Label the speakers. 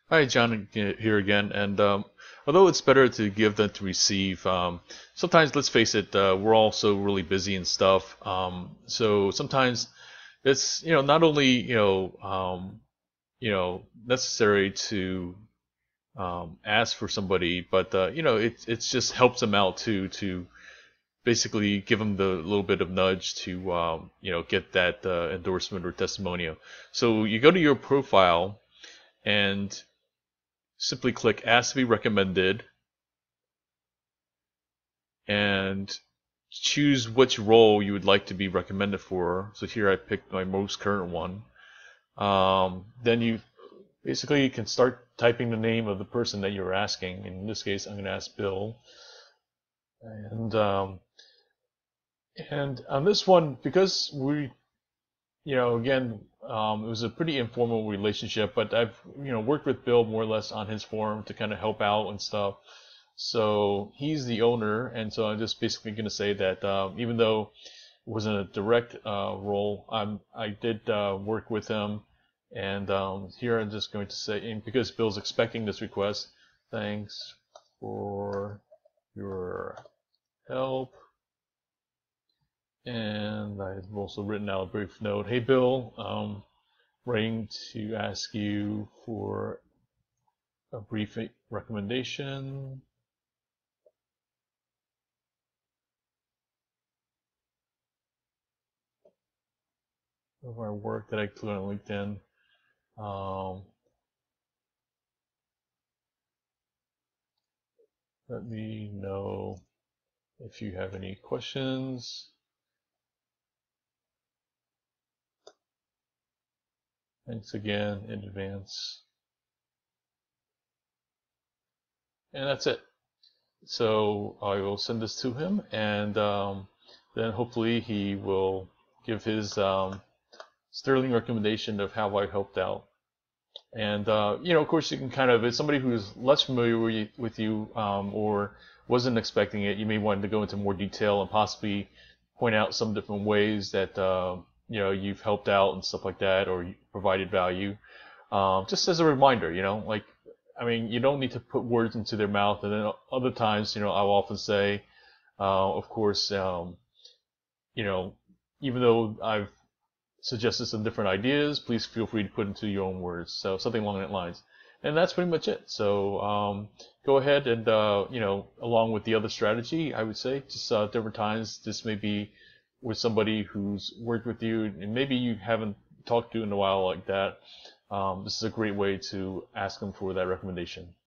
Speaker 1: Hi, John here again. And although it's better to give than to receive, sometimes, let's face it, we're all so really busy and stuff. So sometimes it's not only necessary to ask for somebody, but it just helps them out to basically give them the little bit of nudge to get that endorsement or testimonial. So you go to your profile and simply click Ask to be recommended and choose which role you would like to be recommended for. So here I picked my most current one. Then you basically can start typing the name of the person that you're asking. In this case, I'm going to ask Bill. And on this one, because we, again, it was a pretty informal relationship, but I've worked with Bill more or less on his forum to kind of help out and stuff. So he's the owner, and so I'm just basically going to say that even though it wasn't a direct role, I did work with him, and here I'm just going to say, and because Bill's expecting this request, thanks for your help, and I've also written out a brief note. Hey Bill, writing to ask you for a brief recommendation of our work that I put on LinkedIn. Um, Let me know if you have any questions. Thanks again in advance. And that's it. So I will send this to him, and then hopefully he will give his sterling recommendation of how I helped out. And of course, you can kind of, as somebody who's less familiar with you or wasn't expecting it, you may want to go into more detail and possibly point out some different ways that you've helped out and stuff like that, or you provided value. Just as a reminder, like, I mean, you don't need to put words into their mouth. And then other times, I'll often say, of course, you know, even though I've suggested some different ideas, please feel free to put into your own words. So something along that lines. And that's pretty much it. So go ahead and, along with the other strategy, I would say, just different times, this may be with somebody who's worked with you and maybe you haven't talked to in a while like that. This is a great way to ask them for that recommendation.